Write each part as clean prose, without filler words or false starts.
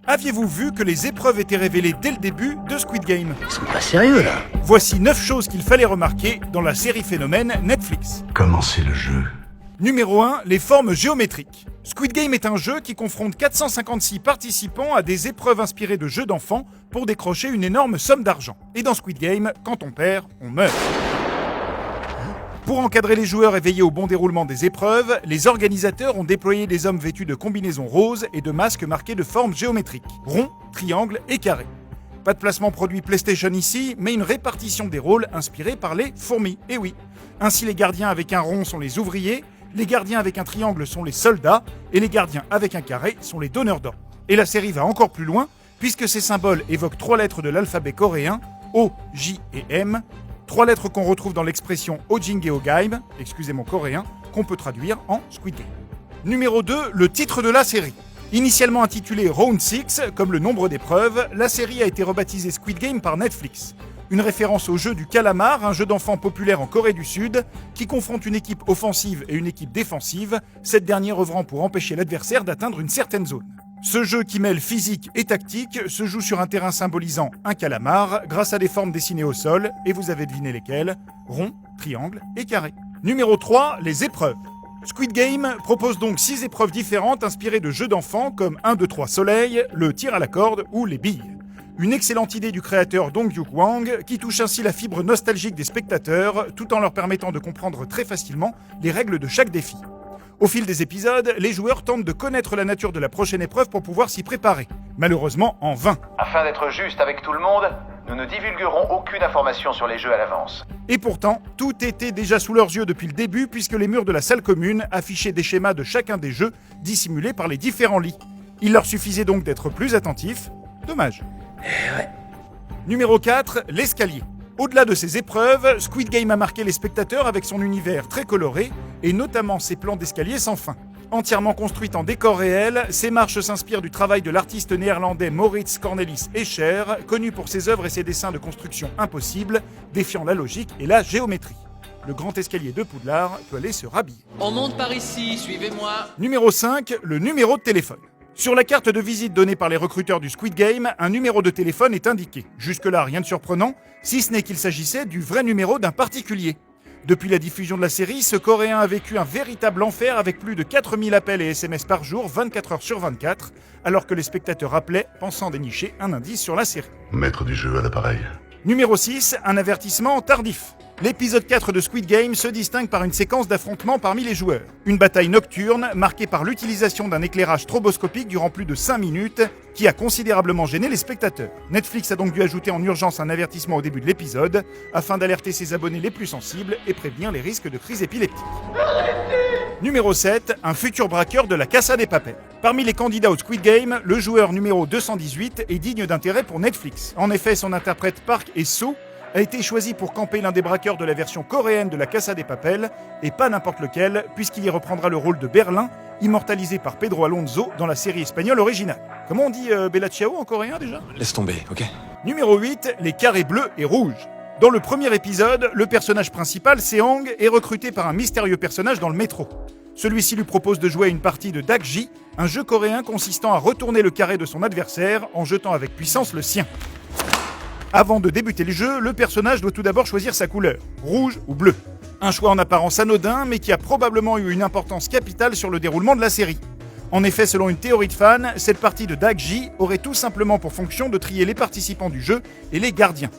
Aviez-vous vu que les épreuves étaient révélées dès le début de Squid Game? Ils sont pas sérieux là. Voici 9 choses qu'il fallait remarquer dans la série phénomène Netflix. Commencez le jeu. Numéro 1, les formes géométriques. Squid Game est un jeu qui confronte 456 participants à des épreuves inspirées de jeux d'enfants pour décrocher une énorme somme d'argent. Et dans Squid Game, quand on perd, on meurt. Pour encadrer les joueurs et veiller au bon déroulement des épreuves, les organisateurs ont déployé des hommes vêtus de combinaisons roses et de masques marqués de formes géométriques, ronds, triangles et carrés. Pas de placement produit PlayStation ici, mais une répartition des rôles inspirée par les fourmis, et oui. Ainsi les gardiens avec un rond sont les ouvriers, les gardiens avec un triangle sont les soldats, et les gardiens avec un carré sont les donneurs d'ordre. Et la série va encore plus loin, puisque ces symboles évoquent 3 lettres de l'alphabet coréen, O, J et M, 3 lettres qu'on retrouve dans l'expression Ojingeogaim, excusez mon coréen, qu'on peut traduire en Squid Game. Numéro 2, le titre de la série. Initialement intitulée Round 6, comme le nombre d'épreuves, la série a été rebaptisée Squid Game par Netflix. Une référence au jeu du calamar, un jeu d'enfants populaire en Corée du Sud, qui confronte une équipe offensive et une équipe défensive, cette dernière œuvrant pour empêcher l'adversaire d'atteindre une certaine zone. Ce jeu qui mêle physique et tactique se joue sur un terrain symbolisant un calamar grâce à des formes dessinées au sol, et vous avez deviné lesquelles, rond, triangle et carré. Numéro 3, les épreuves. Squid Game propose donc 6 épreuves différentes inspirées de jeux d'enfants comme 1, 2, 3 soleil, le tir à la corde ou les billes. Une excellente idée du créateur Dong-Hyuk Hwang qui touche ainsi la fibre nostalgique des spectateurs tout en leur permettant de comprendre très facilement les règles de chaque défi. Au fil des épisodes, les joueurs tentent de connaître la nature de la prochaine épreuve pour pouvoir s'y préparer. Malheureusement, en vain. Afin d'être juste avec tout le monde, nous ne divulguerons aucune information sur les jeux à l'avance. Et pourtant, tout était déjà sous leurs yeux depuis le début puisque les murs de la salle commune affichaient des schémas de chacun des jeux dissimulés par les différents lits. Il leur suffisait donc d'être plus attentifs. Dommage. Ouais. Numéro 4, l'escalier. Au-delà de ces épreuves, Squid Game a marqué les spectateurs avec son univers très coloré et notamment ses plans d'escalier sans fin. Entièrement construites en décor réel, ces marches s'inspirent du travail de l'artiste néerlandais Maurits Cornelis Escher, connu pour ses œuvres et ses dessins de construction impossibles, défiant la logique et la géométrie. Le grand escalier de Poudlard peut aller se rhabiller. On monte par ici, suivez-moi. Numéro 5, le numéro de téléphone. Sur la carte de visite donnée par les recruteurs du Squid Game, un numéro de téléphone est indiqué. Jusque-là, rien de surprenant, si ce n'est qu'il s'agissait du vrai numéro d'un particulier. Depuis la diffusion de la série, ce Coréen a vécu un véritable enfer avec plus de 4000 appels et SMS par jour, 24 heures sur 24, alors que les spectateurs appelaient, pensant dénicher un indice sur la série. Maître du jeu à l'appareil. Numéro 6, un avertissement tardif. L'épisode 4 de Squid Game se distingue par une séquence d'affrontements parmi les joueurs. Une bataille nocturne marquée par l'utilisation d'un éclairage stroboscopique durant plus de 5 minutes qui a considérablement gêné les spectateurs. Netflix a donc dû ajouter en urgence un avertissement au début de l'épisode afin d'alerter ses abonnés les plus sensibles et prévenir les risques de crise épileptique. Numéro 7, un futur braqueur de la Casa de Papel. Parmi les candidats au Squid Game, le joueur numéro 218 est digne d'intérêt pour Netflix. En effet, son interprète Park Hae-soo a été choisi pour camper l'un des braqueurs de la version coréenne de la Casa de Papel, et pas n'importe lequel, puisqu'il y reprendra le rôle de Berlin, immortalisé par Pedro Alonso dans la série espagnole originale. Comment on dit Bella Ciao en coréen déjà ? Laisse tomber, ok ? Numéro 8, les carrés bleus et rouges. Dans le premier épisode, le personnage principal, Seong, est recruté par un mystérieux personnage dans le métro. Celui-ci lui propose de jouer à une partie de Dakji, un jeu coréen consistant à retourner le carré de son adversaire en jetant avec puissance le sien. Avant de débuter le jeu, le personnage doit tout d'abord choisir sa couleur, rouge ou bleu. Un choix en apparence anodin, mais qui a probablement eu une importance capitale sur le déroulement de la série. En effet, selon une théorie de fans, cette partie de Dakji aurait tout simplement pour fonction de trier les participants du jeu et les gardiens.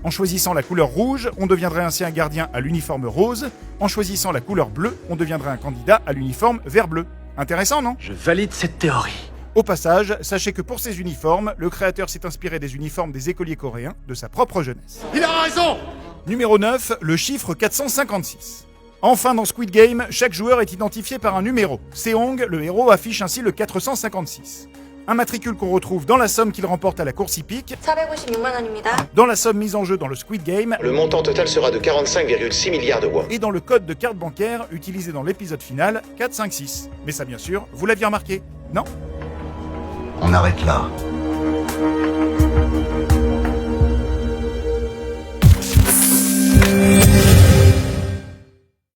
En choisissant la couleur rouge, on deviendrait ainsi un gardien à l'uniforme rose. En choisissant la couleur bleue, on deviendrait un candidat à l'uniforme vert-bleu. Intéressant, non ? Je valide cette théorie. Au passage, sachez que pour ces uniformes, le créateur s'est inspiré des uniformes des écoliers coréens de sa propre jeunesse. Il a raison! Numéro 9, le chiffre 456. Enfin, dans Squid Game, chaque joueur est identifié par un numéro. Seong, le héros, affiche ainsi le 456. Un matricule qu'on retrouve dans la somme qu'il remporte à la course hippique, 456만 원입니다. dans la somme mise en jeu dans le Squid Game, Le montant total sera de 45,6 milliards de won. et dans le code de carte bancaire utilisé dans l'épisode final 456. Mais ça, bien sûr, vous l'aviez remarqué, non ? On arrête là.